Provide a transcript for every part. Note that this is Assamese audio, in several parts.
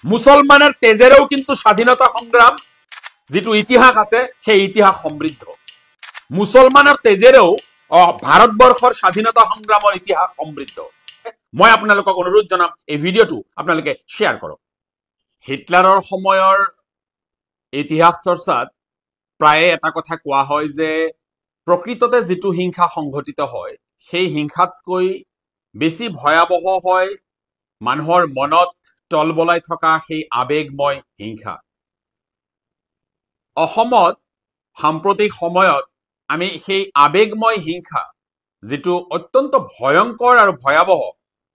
মুসলমানেৰ তেজেৰেও কিন্তু স্বাধীনতা সংগ্ৰাম যেটো ইতিহাস আছে সেই ইতিহাস সমৃদ্ধ মুসলমানেৰ তেজেৰেও ভাৰতবৰ্ষৰ স্বাধীনতা সংগ্ৰামৰ ইতিহাস সমৃদ্ধ মই আপোনালোকক অনুৰোধ জনাম এই ভিডিঅটো আপোনালোকে শেয়াৰ কৰক হিটলাৰৰ সময়ৰ ইতিহাস চৰ্চাত প্ৰায় এটা কথা কোৱা হয় যে প্ৰকৃততে যেটো হিংসা সংঘটিত হয় সেই হিংসাতকৈ বেছি ভয়াবহ হয় মানুহৰ মনত তলবলাই থকা সেই আবেগময় হিংসা অসমত সাম্প্ৰতিক সময়ত আমি সেই আবেগময় হিংসা যেটো অত্যন্ত ভয়ংকৰ আৰু ভয়াবহ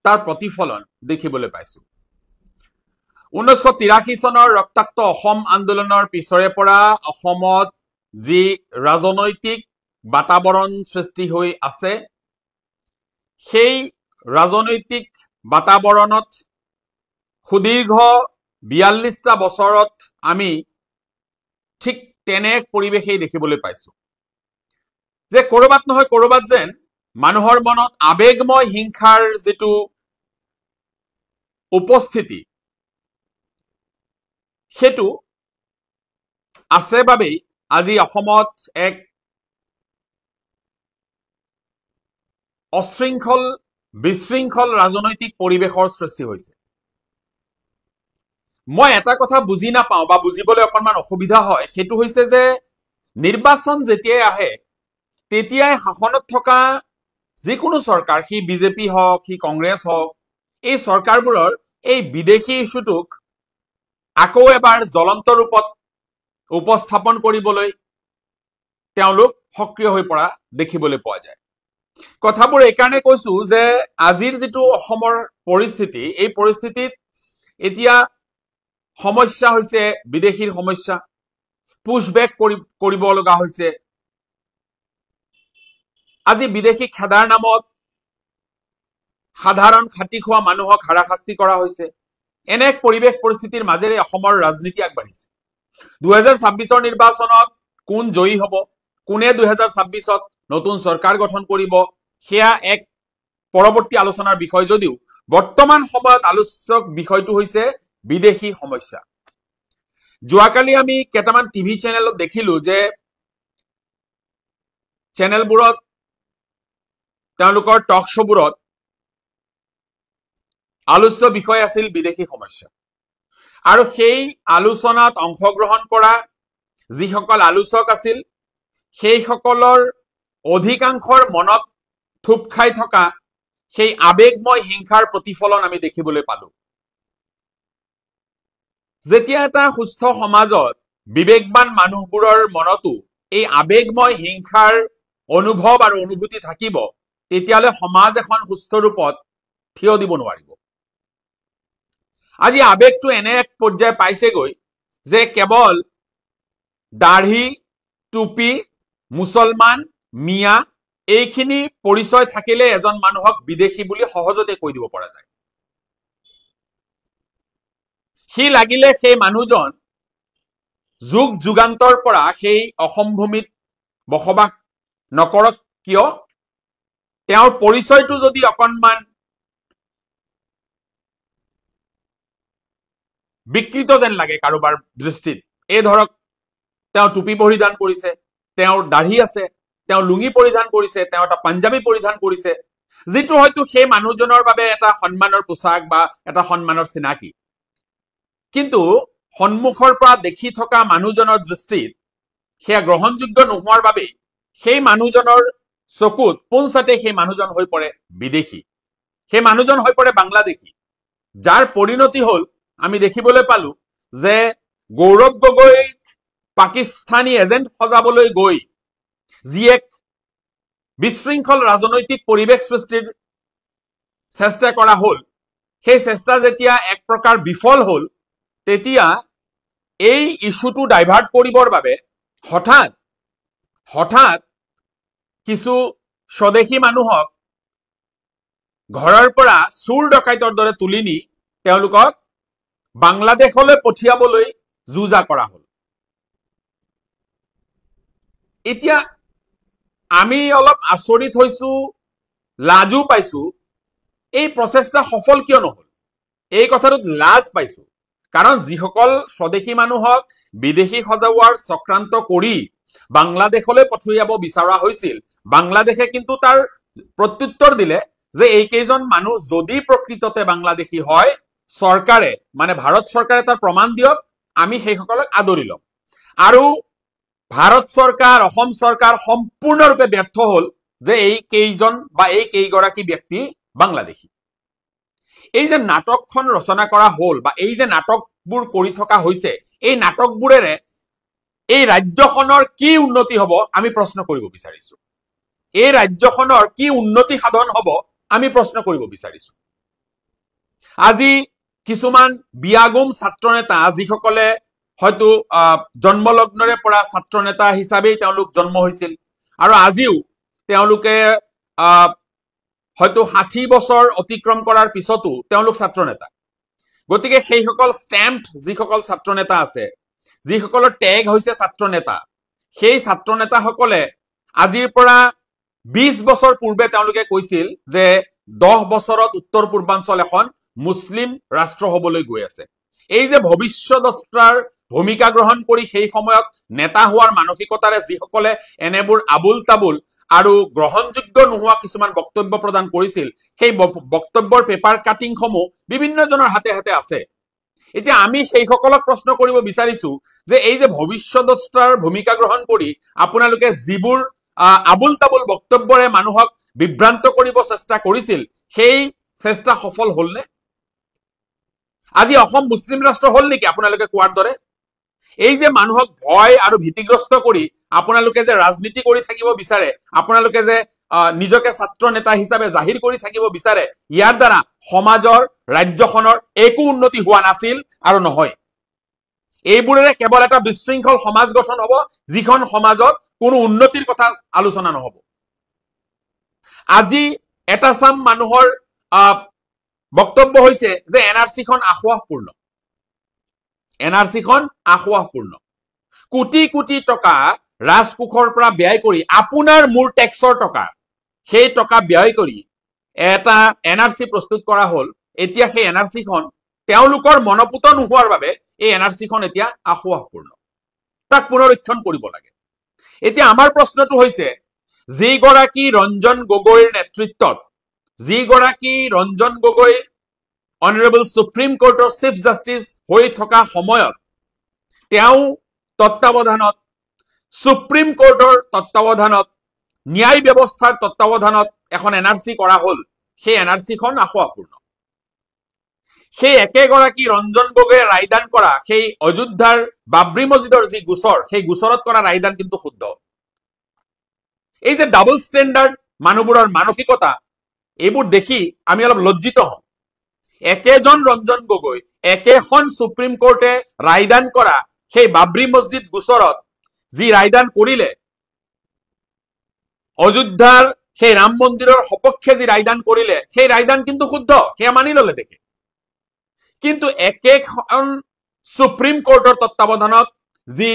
তাৰ প্ৰতিফলন দেখিবলৈ পাইছো 1983 চনৰ ৰক্তাক্ত অসম আন্দোলনৰ পিছৰে পৰা অসমত যি ৰাজনৈতিক বাতাবৰণ সৃষ্টি হৈ আছে সেই ৰাজনৈতিক বাতাবৰণত সুদীৰ্ঘ 42টা বছৰত আমি ঠিক তেনে এক পৰিৱেশই দেখিবলৈ পাইছো যে কৰবাত নহয় কৰবাত যেন মানুহৰ মনত আবেগময় হিংসাৰ যেটো উপস্থিতি সেটো আছে বাবে আজি অসমত এক অশৃংখল বিশৃংখল ৰাজনৈতিক পৰিৱেশৰ সৃষ্টি হৈছে মই এটা কথা বুজি নাপাওঁ বা বুজিবলৈ অকনমান অসুবিধা হয় সেটো হৈছে যে নিৰ্বাচন যেতিয়াই আহে তেতিয়াই শাসনত থকা যিকোনো চৰকাৰ কি বিজেপি হওক কি কংগ্ৰেছ হওক এই চৰকাৰবোৰৰ এই বিদেশী ইস্যুটোক আকৌ এবাৰ জ্বলন্ত ৰূপত উপস্থাপন কৰিবলৈ তেওঁলোক সক্ৰিয় হৈ পৰা দেখিবলৈ পোৱা যায় কথাবোৰ এই কাৰণে কৈছো যে আজিৰ যেটো অসমৰ পৰিস্থিতি এই পৰিস্থিতিত এতিয়া সমস্যা হৈছে বিদেশীৰ সমস্যা পুশবেক কৰিব লগা হৈছে আজি বিদেশী খেদাৰ নামত সাধাৰণ খাটি খোৱা মানুহক হাৰাশাস্তি কৰা হৈছে এনে এক পৰিৱেশ পৰিস্থিতিৰ মাজেৰে অসমৰ ৰাজনীতি আগবাঢ়িছে 2026 ৰ নিৰ্বাচনত কোন জয়ী হ'ব কোনে 2026ত নতুন চৰকাৰ গঠন কৰিব হেয়া এক পৰৱৰ্তী আলোচনাৰ বিষয় যদিও বৰ্তমান সময়ত আলোচক বিষয়টো হৈছে বিদেশী সমস্যা যোৱাকালি আমি কেটামান টিভি চেনেলত দেখিলো যে চেনেলবোৰত তেওঁলোকৰ টক শোবোৰত আলোচ্য বিষয় আছিল বিদেশী সমস্যা আৰু সেই আলোচনাত অংশগ্ৰহণ কৰা যিসকল আলোচক আছিল সেই সকলৰ অধিকাংশৰ মনত থুপ খাই থকা সেই আবেগময় হিংসাৰ প্ৰতিফলন আমি দেখিবলৈ পালো যেতিয়া এটা সুস্থ সমাজত বিবেকবান মানুহবোৰৰ মনতো এই আবেগময় হিংসাৰ অনুভৱ আৰু অনুভূতি থাকিব তেতিয়ালে সমাজ এখন সুস্থ ৰূপত থিয় দিব নোৱাৰিব আজি আবেগটো এনে এক পৰ্যায় পাইছেগৈ যে কেৱল দাঢ়ি টুপি মুছলমান মিয়া এইখিনি পৰিচয় থাকিলে এজন মানুহক বিদেশী বুলি সহজতে কৈ দিব পৰা যায় সি লাগিলে সেই মানুহজন যুগ যুগান্তৰ পৰা সেই অসম ভূমিত বসবাস নকৰক কিয় তেওঁৰ পৰিচয়টো যদি অকনমান বিকৃত যেন লাগে কাৰোবাৰ দৃষ্টিত এই ধৰক তেওঁ টুপি পৰিধান কৰিছে তেওঁৰ দাঢ়ি আছে তেওঁ লুঙি পৰিধান কৰিছে তেওঁ এটা পাঞ্জাবী পৰিধান কৰিছে যেটো হয়তো সেই মানুহজনৰ বাবে এটা সন্মানৰ পোছাক বা এটা সন্মানৰ চিনাকি কিন্তু সন্মুখৰ পৰা দেখি থকা মানুহজনৰ দৃষ্টিত হেয়া গ্ৰহণযোগ্য নোহোৱাৰ বাবে সেই মানুহজনৰ চকুত পোনছাতে সেই মানুহজন হৈ পৰে বিদেশী সেই মানুহজন হৈ পৰে বাংলাদেশী যাৰ পৰিণতি হল আমি দেখিবলৈ পালো যে গৌৰৱ গগৈ পাকিস্তানী এজেন্ট সজাবলৈ গৈ যি এক বিশৃংখল ৰাজনৈতিক পৰিৱেশ সৃষ্টিৰ চেষ্টা কৰা হল সেই চেষ্টা যেতিয়া এক প্ৰকাৰ বিফল হল তেতিয়া এই ইস্যুটো ডাইভাৰ্ট কৰিবৰ বাবে হঠাৎ কিছু স্বদেশী মানুহক ঘৰৰ পৰা চুৰ ডকাইতৰ দৰে তুলি নি তেওঁলোকক বাংলাদেশলৈ পঠিয়াবলৈ যুজা কৰা হল এতিয়া আমি অলপ আচৰিত হৈছো লাজু পাইছো এই প্ৰচেষ্টা সফল কিয় নহল এই কথাটোত লাজ পাইছো কাৰণ যিসকল স্বদেশী মানুহক বিদেশী সজাওৱাৰ চক্ৰান্ত কৰি বাংলাদেশলৈ পঠিয়াব বিচৰা হৈছিল, বাংলাদেশে কিন্তু তাৰ প্ৰত্যুত্তৰ দিলে যে এইকেইজন মানুহ যদি প্ৰকৃততে বাংলাদেশী হয়, চৰকাৰে মানে ভাৰত চৰকাৰে তাৰ প্ৰমাণ দিয়ক, আমি সেইসকলক আদৰি ল'ম। আৰু ভাৰত চৰকাৰ, অসম চৰকাৰ সম্পূৰ্ণৰূপে ব্যৰ্থ হল যে এই কেইজন বা এই কেইগৰাকী ব্যক্তি বাংলাদেশী। এই যে নাটকখন ৰচনা কৰা হল বা এই যে নাটকবোৰ কৰি থকা হৈছে, এই নাটকবোৰেৰে এই ৰাজ্যখনৰ কি উন্নতি হব আমি প্ৰশ্ন কৰিব বিচাৰিছো। এই ৰাজ্যখনৰ কি উন্নতি সাধন হব আমি প্ৰশ্ন কৰিব বিচাৰিছো। আজি কিছুমান বিয়াগুম ছাত্ৰ নেতা, যিসকলে হয়তো জন্মলগ্নৰে পৰা ছাত্ৰ নেতা হিচাপেই তেওঁলোক জন্ম হৈছিল আৰু আজিও তেওঁলোকে হয়তো 60 বছৰ অতিক্ৰম কৰাৰ পিছতো তেওঁলোক ছাত্ৰ নেতা। গতিকে সেইসকল ষ্টেম্পড যিসকল ছাত্ৰ নেতা আছে, যিসকলৰ টেগ হৈছে ছাত্ৰ নেতা, সেই ছাত্ৰ নেতাসকলে আজিৰ পৰা 20 বছৰ পূৰ্বে তেওঁলোকে কৈছিল যে 10 বছৰত উত্তৰ পূৰ্বাঞ্চল এখন মুছলিম ৰাষ্ট্ৰ হবলৈ গৈ আছে। এই যে ভৱিষ্যদ্ৰষ্টাৰ ভূমিকা গ্ৰহণ কৰি সেই সময়ত নেতা হোৱাৰ মানসিকতাৰে যিসকলে এনেবোৰ আবুল তাবুল আৰু গ্ৰহণযোগ্য নোহোৱা কিছুমান বক্তব্য প্ৰদান কৰিছিল, সেই বক্তব্যৰ পেপাৰ কাটিংসমূহ বিভিন্নজনৰ হাতে হাতে আছে। এতিয়া আমি সেইসকলক প্ৰশ্ন কৰিব বিচাৰিছো যে এই যে ভৱিষ্যদ্ৰষ্টাৰ ভূমিকা গ্ৰহণ কৰি আপোনালোকে যিবোৰ আবুল তাবুল বক্তব্যৰে মানুহক বিভ্ৰান্ত কৰিব চেষ্টা কৰিছিল, সেই চেষ্টা সফল হলনে? আজি অসম মুছলিম ৰাষ্ট্ৰ হল নেকি আপোনালোকে কোৱাৰ দৰে? এই যে মানুহক ভয় আৰু ভীতিগ্ৰস্ত কৰি আপোনালোকে যে ৰাজনীতি কৰি থাকিব বিচাৰে, আপোনালোকে যে নিজকে ছাত্ৰ নেতা হিচাপে জাহিৰ কৰি থাকিব বিচাৰে, ইয়াৰ দ্বাৰা সমাজৰ, ৰাজ্যখনৰ একো উন্নতি হোৱা নাছিল আৰু নহয়। এইবোৰেৰে কেৱল এটা বিশৃংখল সমাজ গঠন হব, যিখন সমাজত কোনো উন্নতিৰ কথা আলোচনা নহব। আজি এটা চাম মানুহৰ বক্তব্য হৈছে যে এনআৰচিখন আখুৱাহপূৰ্ণ। এনআৰচিখন আখুৱাহপূৰ্ণ। কোটি কোটি টকা ৰাজকোষৰ পৰা ব্যয় কৰি, আপোনাৰ মোৰ টেক্সৰ টকা, সেই টকা ব্যয় কৰি এটা এনআৰচি প্ৰস্তুত কৰা হল। এতিয়া সেই এনআৰচিখন তেওঁলোকৰ মনপুত নোহোৱাৰ বাবে এই এনআৰচিখন এতিয়া আখুৱাহপূৰ্ণ। তাক পুনৰীক্ষণ কৰিব লাগে। এতিয়া আমাৰ প্ৰশ্নটো হৈছে, যিগৰাকী ৰঞ্জন গগৈৰ নেতৃত্বত, যিগৰাকী ৰঞ্জন গগৈ অনাৰেবল সুপ্ৰিম কোৰ্টৰ চিফ জাষ্টিছ হৈ থকা সময়ত তেওঁ তত্ত্বাৱধানত, সুপ্ৰিম কোৰ্টৰ তত্ত্বাৱধানত, ন্যায় ব্যৱস্থাৰ তত্ত্বাৱধানত এখন এনআৰচি কৰা হল, সেই এনআৰচিখন আখুৱাহপূৰ্ণ। সেই একেগৰাকী ৰঞ্জন গগৈয়ে ৰায়দান কৰা সেই অযোধ্যাৰ বাবৰি মছজিদৰ যি গোচৰ, সেই গোচৰত কৰা ৰায়দান কিন্তু শুদ্ধ। এই যে ডাবল ষ্টেণ্ডাৰ্ড মানুহবোৰৰ মানসিকতা, এইবোৰ দেখি আমি অলপ লজ্জিত হওঁ। একেজন ৰঞ্জন গগৈ, একেখন সুপ্ৰিম কোৰ্টে ৰায়দান কৰা সেই বাবৰি মছজিদ গোচৰত যি ৰায়দান কৰিলে, অযোধ্যাৰ সেই ৰাম মন্দিৰৰ সপক্ষে যি ৰায়দান কৰিলে, সেই ৰায়দান কিন্তু শুদ্ধ, সেয়া মানি ললে দেখে। কিন্তু একেখন সুপ্ৰিম কোৰ্টৰ তত্ত্বাৱধানত যি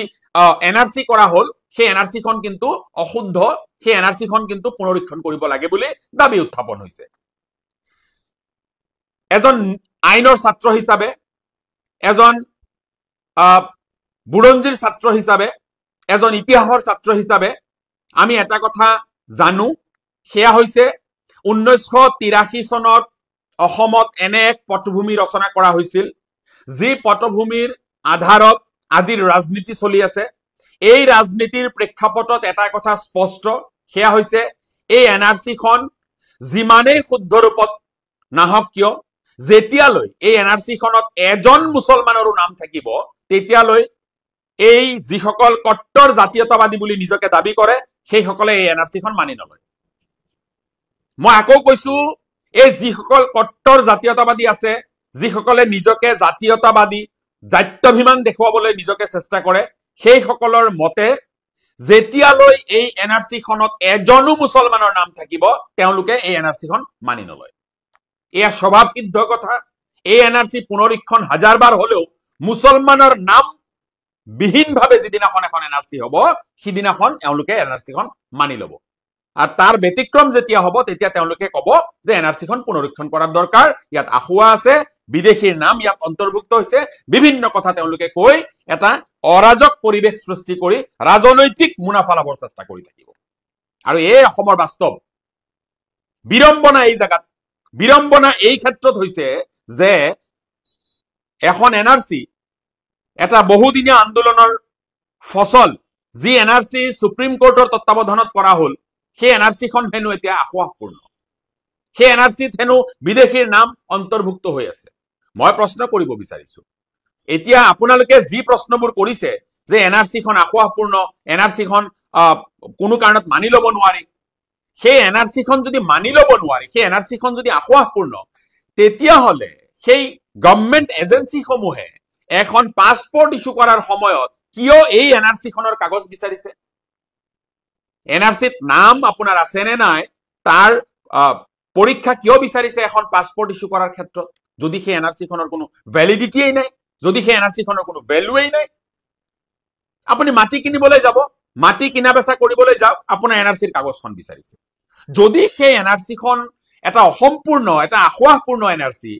এনআৰচি কৰা হল, সেই এনআৰচিখন কিন্তু অশুদ্ধ, সেই এনআৰচিখন কিন্তু পুনৰীক্ষণ কৰিব লাগে বুলি দাবী উত্থাপন হৈছে। এজন আইনৰ ছাত্ৰ হিচাপে, এজন বুৰঞ্জীৰ ছাত্ৰ হিচাপে, এজন ইতিহাসৰ ছাত্ৰ হিচাপে আমি এটা কথা জানো, সেয়া হৈছে 1983 চনত অসমত এনে এক পটভূমি ৰচনা কৰা হৈছিল, যি পটভূমিৰ আধাৰত আজিৰ ৰাজনীতি চলি আছে। এই ৰাজনীতিৰ প্ৰেক্ষাপটত এটা কথা স্পষ্ট, সেয়া হৈছে এই এনআৰচিখন যিমানেই শুদ্ধ ৰূপত নাহক কিয়, যেতিয়ালৈ এই এনআৰচিখনত এজন মুছলমানৰো নাম থাকিব, তেতিয়ালৈ এই যিসকল কট্টৰ জাতীয়তাবাদী বুলি নিজকে দাবী কৰে, সেইসকলে এই এনআৰচিখন মানি নলয়। মই আকৌ কৈছো, এই যিসকল কট্টৰ জাতীয়তাবাদী আছে, যিসকলে নিজকে জাতীয়তাবাদী, জাত্যভিমান দেখুৱাবলৈ নিজকে চেষ্টা কৰে, সেইসকলৰ মতে যেতিয়ালৈ এই এনআৰচিখনত এজনো মুছলমানৰ নাম থাকিব, তেওঁলোকে এই এনআৰচিখন মানি নলয়। এয়া স্বভাৱসিদ্ধ কথা। এই এনআৰচি পুনৰীক্ষণ হাজাৰবাৰ হলেও মুছলমানৰ নাম বিহীনভাৱে যিদিনাখন এখন এনআৰচি হব, সিদিনাখন এওঁলোকে এনআৰচিখন মানি লব। আৰ তাৰ ব্যতিক্ৰম যেতিয়া হব তেতিয়া তেওঁলোকে কব যে এনআৰসিখন পুনৰীক্ষণ কৰাৰ দৰকাৰ, ইয়াত আখুৱা আছে, বিদেশীৰ নাম ইয়াত অন্তৰ্ভুক্ত হৈছে, বিভিন্ন কথা তেওঁলোকে কৈ এটা অৰাজক পৰিৱেশ সৃষ্টি কৰি ৰাজনৈতিক মুনাফা লাভৰ চেষ্টা কৰি থাকিব। আৰু এই অসমৰ বাস্তৱ বিড়ম্বনা এই জায়গাত, বিড়ম্বনা এই ক্ষেত্ৰত হৈছে যে এখন এনআৰসি এটা বহুদিনীয়া আন্দোলনৰ ফসল, যি এনআৰসি সুপ্ৰিম কোৰ্টৰ তত্ত্বাৱধানত কৰা হল, সেই এনআৰসিখন হেনো এতিয়া আখুৱাপূৰ্ণ, সেই এনআৰসিত হেনো বিদেশীৰ নাম অন্তৰ্ভুক্ত হৈ আছে। মই প্ৰশ্ন কৰিব বিচাৰিছো, এতিয়া আপোনালোকে যি প্ৰশ্নবোৰ কৰিছে যে এনআৰসিখন আখুৱাপূৰ্ণ, এনআৰসিখন কোনো কাৰণত মানি ল'ব নোৱাৰি, সেই এনআৰসিখন যদি মানি ল'ব নোৱাৰি, সেই এনআৰসিখন যদি আখুৱাপূৰ্ণ, তেতিয়াহ'লে সেই গভৰ্ণমেণ্ট এজেন্সিসমূহে এখন পাছপোৰ্ট ইস্যু কৰাৰ সময়ত কিয় এই এনআৰসিখনৰ কাগজ বিচাৰিছে? এনআৰসিত নাম আপোনাৰ আছে নে নাই তাৰ পৰীক্ষা কিয় বিচাৰিছে এখন পাছপোৰ্ট ইস্যু কৰাৰ ক্ষেত্ৰত, যদি সেই এনআৰসিখনৰ কোনো ভ্যালিডিটিয়েই নাই, যদি সেই এনআৰসিখনৰ কোনো ভ্যালুৱেই নাই? আপুনি মাটি কিনিবলৈ যাব, মাটি কিনা বেচা কৰিবলৈ যাওক, আপোনাৰ এনআৰসিৰ কাগজখন বিচাৰিছে। যদি সেই এনআৰসিখন এটা অসম্পূৰ্ণ, এটা আখুৱাপূৰ্ণ এনআৰসি,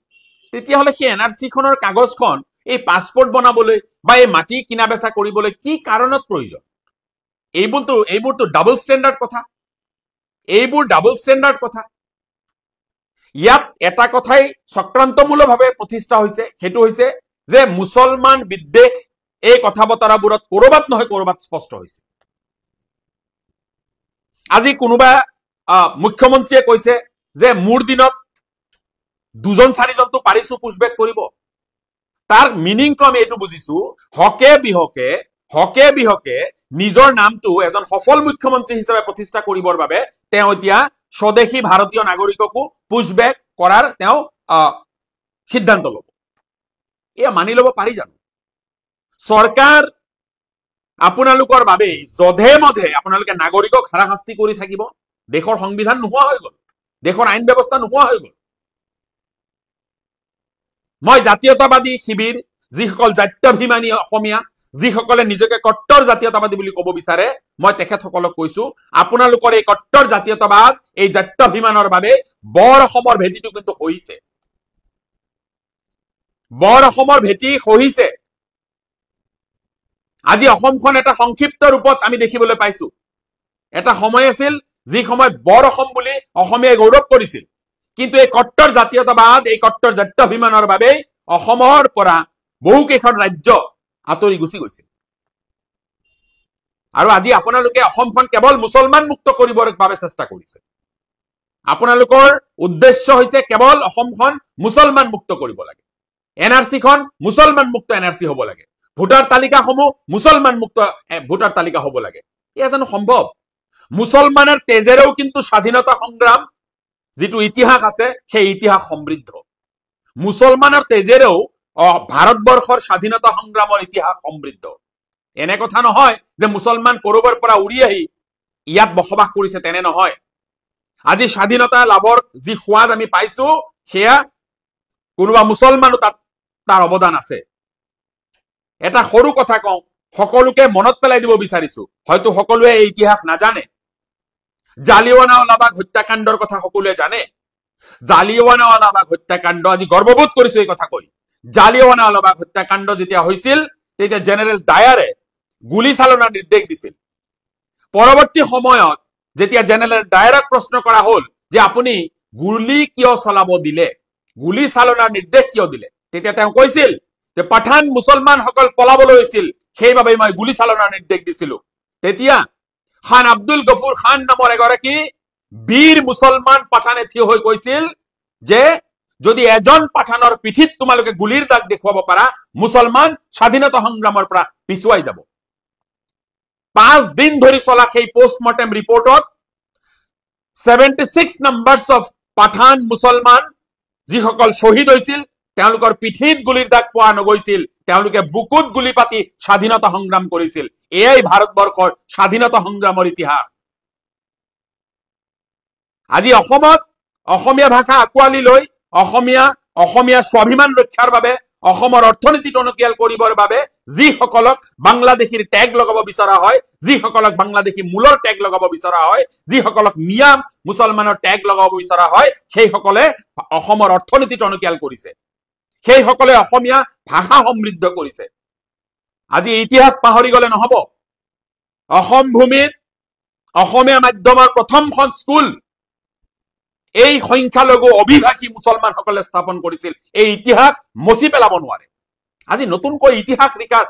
তেতিয়াহ'লে সেই এনআৰসিখনৰ কাগজখন এই পাছপোৰ্ট বনাবলৈ বা এই মাটি কিনা বেচা কৰিবলৈ কি কাৰণত প্ৰয়োজন? এইবোৰতো ডাবল ষ্টেণ্ডাৰ্ড কথা, এইবোৰ ডাবল ষ্টেণ্ডাৰ্ড কথা। ইয়াত এটা কথাই চক্ৰান্তমূলকভাৱে প্ৰতিষ্ঠা হৈছে, সেইটো হৈছে যে মুছলমান বিদ্বেষ এই কথা বতৰাবোৰত কৰবাত নহয় কৰবাত স্পষ্ট হৈছে। আজি কোনোবা মুখ্যমন্ত্ৰীয়ে কৈছে যে মোৰ দিনত 2-4জনটো পাৰিছো পুশবেক কৰিব। তাৰ মিনিংটো আমি এইটো বুজিছো, হকে বিহকে নিজৰ নামটো এজন সফল মুখ্যমন্ত্ৰী হিচাপে প্ৰতিষ্ঠা কৰিবৰ বাবে তেওঁ এতিয়া স্বদেশী ভাৰতীয় নাগৰিককো পুশবেক কৰাৰ তেওঁ সিদ্ধান্ত ল'ব। এয়া মানি ল'ব পাৰি জানো? চৰকাৰ আপোনালোকৰ বাবে যধে মধে আপোনালোকে নাগৰিকক হাৰাশাস্তি কৰি থাকিব, দেশৰ সংবিধান নোহোৱা হৈ গ'ল, দেশৰ আইন ব্যৱস্থা নোহোৱা হৈ গ'ল। মই জাতীয়তাবাদী শিবিৰ, যিসকল জাত্যাভিমানী অসমীয়া, যিসকলে নিজকে কট্টৰ জাতীয়তাবাদী বুলি ক'ব বিচাৰে, মই তেখেতসকলক কৈছো, আপোনালোকৰ এই কট্টৰ জাতীয়তাবাদ, এই জাত্যাভিমানৰ বাবে বৰ অসমৰ ভেটিটো কিন্তু সহিছে, বৰ অসমৰ ভেটি সহিছে। আজি অসমখন এটা সংক্ষিপ্ত ৰূপত আমি দেখিবলৈ পাইছো। এটা সময় আছিল যি সময়ত বৰ অসম বুলি অসমীয়াই গৌৰৱ কৰিছিল, কিন্তু এই কট্টৰ জাতীয়তাবাদ, এই কট্টৰ জাত্যাভিমানৰ বাবে অসমৰ পৰা বহুকেইখন ৰাজ্য আঁতৰি গুচি গৈছিল। আৰু আজি আপোনালোকে অসমখন কেৱল মুছলমান মুক্ত কৰিবৰ বাবে চেষ্টা কৰিছে। আপোনালোকৰ উদ্দেশ্য হৈছে কেৱল অসমখন মুছলমান মুক্ত কৰিব লাগে, এনআৰসিখন মুছলমান মুক্ত এনআৰসি হ'ব লাগে, ভোটাৰ তালিকাসমূহ মুছলমান মুক্ত ভোটাৰ তালিকা হ'ব লাগে। এয়া জানো সম্ভৱ? মুছলমানৰ তেজেৰেও কিন্তু স্বাধীনতা সংগ্ৰাম যিটো ইতিহাস আছে, সেই ইতিহাস সমৃদ্ধ। মুছলমানৰ তেজেৰেও ভাৰতবৰ্ষৰ স্বাধীনতা সংগ্ৰামৰ ইতিহাস সমৃদ্ধ। এনে কথা নহয় যে মুছলমান কৰবাৰ পৰা উৰি আহি ইয়াত বসবাস কৰিছে, তেনে নহয়। আজি স্বাধীনতা লাভৰ যি সোৱাদ আমি পাইছো, সেয়া কোনোবা মুছলমানো তাত তাৰ অৱদান আছে। এটা সৰু কথা কওঁ, সকলোকে মনত পেলাই দিব বিচাৰিছো, হয়তো সকলোৱে এই ইতিহাস নাজানে। জালিৱানাৱালাবাগ হত্যাকাণ্ডৰ কথা সকলোৱে জানে। জালিৱানাৱালাবাগ হত্যাকাণ্ড, আজি গৰ্ববোধ কৰিছো এই কথা কৈ, জালিৱানাৱালাবাগ হত্যাকাণ্ড যেতিয়া হৈছিল, তেতিয়া জেনেৰেল ডায়াৰে গুলীচালনাৰ নিৰ্দেশ দিছিল। পৰৱৰ্তী সময়ত যেতিয়া জেনেৰেল ডায়াৰক প্ৰশ্ন কৰা হল যে আপুনি গুলী কিয় চলাব দিলে, গুলী চালনাৰ নিৰ্দেশ কিয় দিলে, তেতিয়া তেওঁ কৈছিল যে পাঠান মুছলমানসকল পলাবলৈ হৈছিল, সেইবাবে মই গুলী চালনাৰ নিৰ্দেশ দিছিলো। তেতিয়া খান আব্দুল গফুৰ খান নামৰ এগৰাকী বীৰ মুছলমান পাঠানে থিয় হৈ কৈছিল যে যদি এজন পাঠানৰ পিঠিত তোমালোকে গুলীৰ দাগ দেখুৱাব পাৰা, মুছলমান স্বাধীনতা সংগ্ৰামৰ পৰা পিছুৱাই যাব। 5 দিন ধৰি চলা সেই পোষ্টমৰ্টেম ৰিপৰ্টত 76 নাম্বাৰছ অফ পাঠান মুছলমান যিসকল শ্বহীদ হৈছিল, তেওঁলোকৰ পিঠিত গুলীৰ দাগ পোৱা নগৈছিল, তেওঁলোকে বুকুত গুলী পাতি স্বাধীনতা সংগ্ৰাম কৰিছিল। এয়াই ভাৰতবৰ্ষৰ স্বাধীনতা সংগ্ৰামৰ ইতিহাস। আজি অসমত অসমীয়া ভাষা আঁকোৱালি লৈ অসমীয়া স্বাভিমান ৰক্ষাৰ বাবে, অসমৰ অৰ্থনীতি টনকিয়াল কৰিবৰ বাবে যিসকলক বাংলাদেশীৰ টেগ লগাব বিচৰা হয়, যিসকলক বাংলাদেশী মূলৰ টেগ লগাব বিচৰা হয়, যিসকলক মিয়া মুছলমানৰ টেগ লগাব বিচৰা হয়, সেইসকলে অসমৰ অৰ্থনীতি টনকিয়াল কৰিছে, সেইসকলে অসমীয়া ভাষা সমৃদ্ধ কৰিছে। আজি ইতিহাস পাহৰি গলে নহব। অসম ভূমিত অসমীয়া মাধ্যমৰ প্ৰথমখন স্কুল এই সংখ্যালঘু অভিভাষী মুছলমানসকলে স্থাপন কৰিছিল। এই ইতিহাস মচি পেলাব নোৱাৰে। আজি নতুনকৈ ইতিহাস লিখাৰ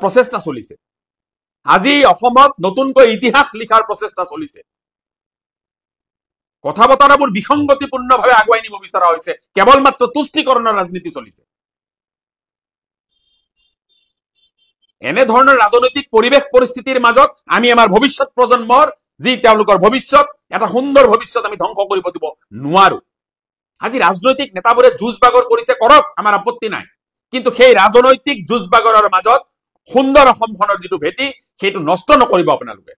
প্ৰচেষ্টা চলিছে। আজি অসমত নতুনকৈ ইতিহাস লিখাৰ প্ৰচেষ্টা চলিছে। কথা বতৰাবোৰ বিসংগতিপূৰ্ণভাৱে আগুৱাই নিব বিচৰা হৈছে। কেৱল মাত্ৰ তুষ্টিকৰণৰ ৰাজনীতি চলিছে। এনেধৰণৰ ৰাজনৈতিক পৰিৱেশ পৰিস্থিতিৰ মাজত আমি আমাৰ ভৱিষ্যত প্ৰজন্মৰ যি তেওঁলোকৰ ভৱিষ্যত, এটা সুন্দৰ ভৱিষ্যত আমি ধ্বংস কৰিব দিব নোৱাৰো। আজি ৰাজনৈতিক নেতাবোৰে যুঁজ বাগৰ কৰিছে, কৰক, আমাৰ আপত্তি নাই। কিন্তু সেই ৰাজনৈতিক যুঁজ বাগৰৰ মাজত সুন্দৰ অসমখনৰ যিটো ভেটি, সেইটো নষ্ট নকৰিব আপোনালোকে।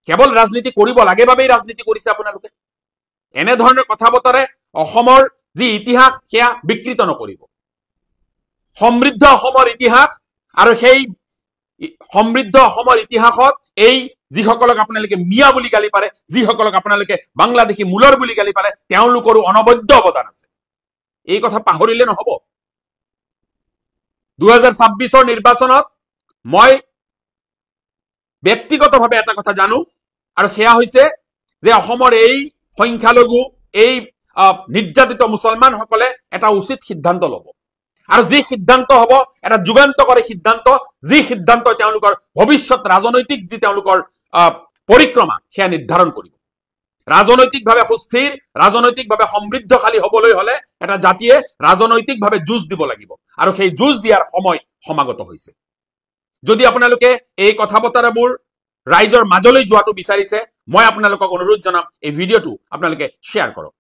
কেৱল ৰাজনীতি কৰিব লাগে বাবেই ৰাজনীতি কৰিছে আপোনালোকে। এনেধৰণৰ কথা বতৰে অসমৰ যি ইতিহাস সেয়া বিকৃত নকৰিব। সমৃদ্ধ অসমৰ ইতিহাস আৰু সেই সমৃদ্ধ অসমৰ ইতিহাসত এই যিসকলক আপোনালোকে মিয়া বুলি গালি পাৰে, যিসকলক আপোনালোকে বাংলাদেশী মূলৰ বুলি গালি পাৰে, তেওঁলোকৰো অনবদ্য অৱদান আছে। এই কথা পাহৰিলে নহব। 2026 নিৰ্বাচনত মই ব্যক্তিগতভাৱে এটা কথা জানো, আৰু সেয়া হৈছে যে অসমৰ এই সংখ্যালঘু, এই নিৰ্যাতিত মুছলমানসকলে এটা উচিত সিদ্ধান্ত ল'ব। আৰু যি সিদ্ধান্ত হ'ব এটা যুগান্তকাৰী সিদ্ধান্ত, যি সিদ্ধান্ত তেওঁলোকৰ ভৱিষ্যত ৰাজনৈতিক যি তেওঁলোকৰ পৰিক্ৰমা সেয়া নিৰ্ধাৰণ কৰিব। ৰাজনৈতিকভাৱে সুস্থিৰ, ৰাজনৈতিকভাৱে সমৃদ্ধশালী হবলৈ হলে এটা জাতিয়ে ৰাজনৈতিকভাৱে যুঁজ দিব লাগিব, আৰু সেই যুঁজ দিয়াৰ সময় সমাগত হৈছে। যদি আপোনালোকে এই কথা বতৰাবোৰ ৰাইজৰ মাজলৈ যোৱাটো বিচাৰিছে, মই আপোনালোকক অনুৰোধ জনাম এই ভিডিঅ'টো আপোনালোকে শ্বেয়াৰ কৰক।